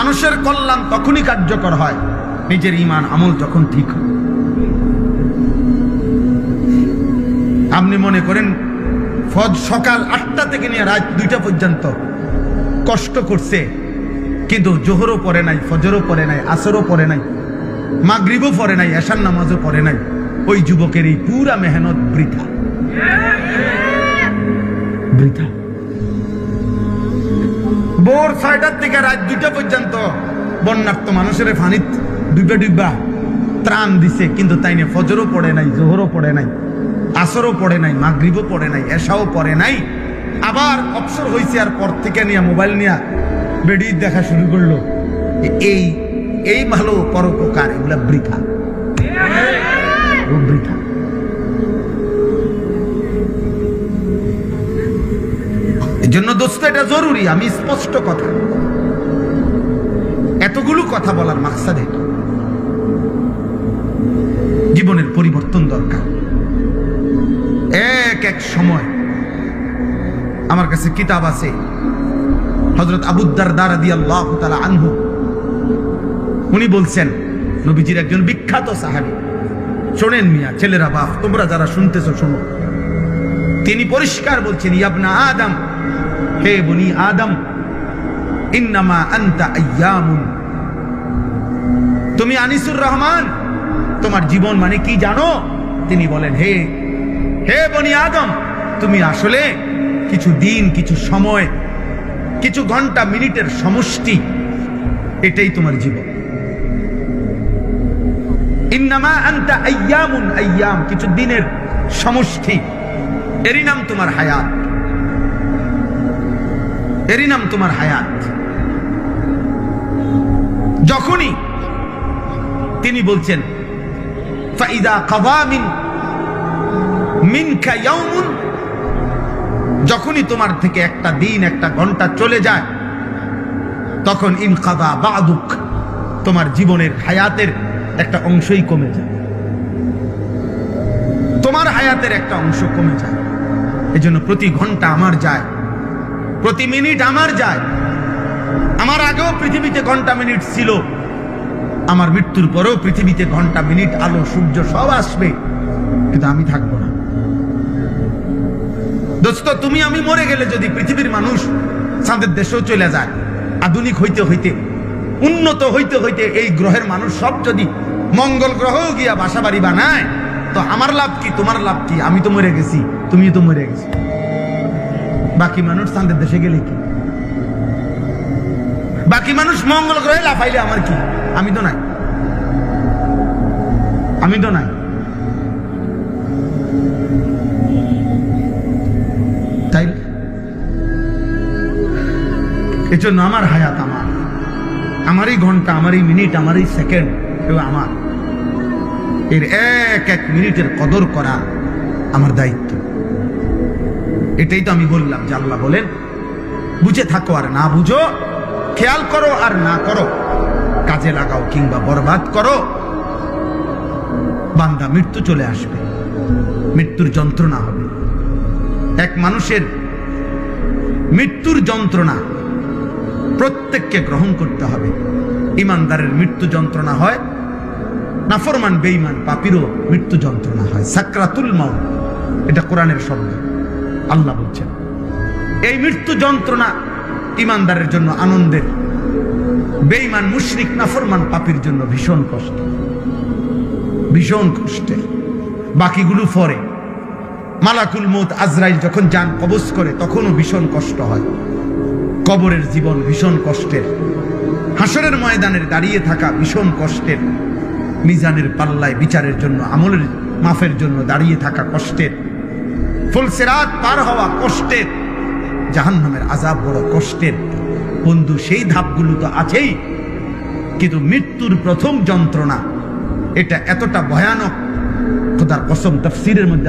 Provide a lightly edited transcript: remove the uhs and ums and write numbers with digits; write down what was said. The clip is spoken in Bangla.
মানুষের কল্যাণ তখনই কার্যকর হয় নিজের ঈমান আমল যখন ঠিক হয়। আপনি মনে করেন সকাল 8টা থেকে নিয়ে রাত 2টা পর্যন্ত কষ্ট করছে, কিন্তু জোহরও পড়ে নাই, ফজরও পড়ে নাই, আসরও পড়ে নাই, মাগরিবও পড়ে নাই, এশার নামাজও পড়ে নাই, ওই যুবকের এই পুরা মেহনত বৃথা বৃথা। ভোর 6টার থেকে রাত 2টা পর্যন্ত বন্যার্থ মানুষের ফানিত ডুবা ডুবা ত্রাণ দিছে, কিন্তু তাই নিয়ে ফজরও পড়ে নাই, জোহরও পড়ে নাই, আসরও পড়ে নাই, মাগরিবও পড়ে নাই, এশাও পড়ে নাই। আবার অবসর হয়েছে আর পর থেকে নিয়ে মোবাইল নিয়ে বেডি দেখা শুরু করলো। এই এই ভালো পরোপকার এগুলা বৃথা বৃথা। এই জন্য দোস্ত এটা জরুরি, আমি স্পষ্ট কথা, এতগুলো কথা বলার মাকসাদে জীবনের পরিবর্তন দরকার। এক এক সময় আমার কাছে কিতাব আছে, হযরত আবু দারদা রাদিয়াল্লাহু তাআলা আনহু, উনি বলছেন, নবীজির একজন বিখ্যাত সাহাবী। শোনেন মিয়া, ছেলেরা, বাপ, তোমরা যারা শুনতেছো শোনো। তিনি পরিষ্কার বলছেন, ইয়া আদম, হে বনি আদম, ইন্নামা আনতা আইয়ামুন, তুমি আনিসুর রহমান, তোমার জীবন মানে কি জানো? তিনি বলেন, হে হে বনি আদম, তুমি আসলে কিছু দিন, কিছু সময়, কিছু ঘন্টা, মিনিটের সমষ্টি, এটাই তোমার জীবন। ইন্নামা আনতা আইয়ামুন, আইয়াম কিছু দিনের সমষ্টি, এরই নাম তোমার হায়াত, এরই নাম তোমার হায়াত। যখনই তিনি বলছেন, ফাইদা কাযা মিনকা ইয়াউমুন, যখনই তোমার থেকে একটা দিন, একটা ঘন্টা চলে যায়, তখন ইনকাযা বা'দুক, তোমার জীবনের হায়াতের একটা অংশই কমে যায়, তোমার হায়াতের একটা অংশ কমে যায়। এজন্য প্রতি ঘন্টা আমার যায়, প্রতি মিনিট আমার যায়। আমার আগেও পৃথিবীতে ঘন্টা মিনিট ছিল, আমার মৃত্যুর পরেও পৃথিবীতে ঘন্টা মিনিট, আলো, সূর্য সব আসবে, কিন্তু আমি থাকবো না। দোস্ত, তুমি আমি মরে গেলে যদি পৃথিবীর মানুষ চাঁদের দেশেও চলে যায়, আধুনিক হইতে হইতে, উন্নত হইতে হইতে এই গ্রহের মানুষ সব যদি মঙ্গল গ্রহেও গিয়া বাসা বাড়ি বানায়, তো আমার লাভ কি, তোমার লাভ কি? আমি তো মরে গেছি, তুমিও তো মরে গেছি। বাকি মানুষ চাঁদের দেশে গেলে কি? বাকি মানুষ মঙ্গল গ্রহে লাফাইলে আমার কি? আমি তো নাই, আমি তো নাই। তাই এজন্য আমার হায়াত আমার, আমারই ঘন্টা, আমারই মিনিট, আমারই সেকেন্ড, আমার, এর এক এক মিনিটের কদর করা আমার দায়িত্ব। এটাই তো আমি বললাম যে আল্লাহ বলেন, বুঝে থাকো আর না বুঝো, খেয়াল করো আর না করো, কাজে লাগাও কিংবা বরবাদ করো, বান্দা মৃত্যু চলে আসবে, মৃত্যুর যন্ত্রণা হবে। এক মানুষের মৃত্যুর যন্ত্রণা প্রত্যেককে গ্রহণ করতে হবে। ইমানদারের মৃত্যু যন্ত্রণা হয়, নাফরমান বেঈমান পাপীরও মৃত্যু যন্ত্রণা হয়, সাকরাতুল মাউত, এটা কোরআনের শব্দ, আল্লাহ বলছেন। এই মৃত্যু যন্ত্রণা ইমানদারের জন্য আনন্দের, বেঈমান, মুশরিক, নাফরমান পাপীর জন্য ভীষণ কষ্ট, ভীষণ কষ্টে। বাকিগুলো পরে, মালাকুল মউত আজরাইল যখন জান কবজ করে তখনও ভীষণ কষ্ট হয়। কবরের জীবন ভীষণ কষ্টের, হাসরের ময়দানের দাঁড়িয়ে থাকা ভীষণ কষ্টের, মিজানের পাল্লায় বিচারের জন্য, আমলের মাফের জন্য দাঁড়িয়ে থাকা কষ্টের, ফুলসিরাত পার হওয়া কষ্টের, জাহান্নামের আযাব বড় কষ্টের। বন্ধু, সেই ধাপগুলো তো আছেই, কিন্তু মৃত্যুর প্রথম যন্ত্রণা এটা এতটা ভয়ানক, খোদার কসম তাফসীরের মধ্যে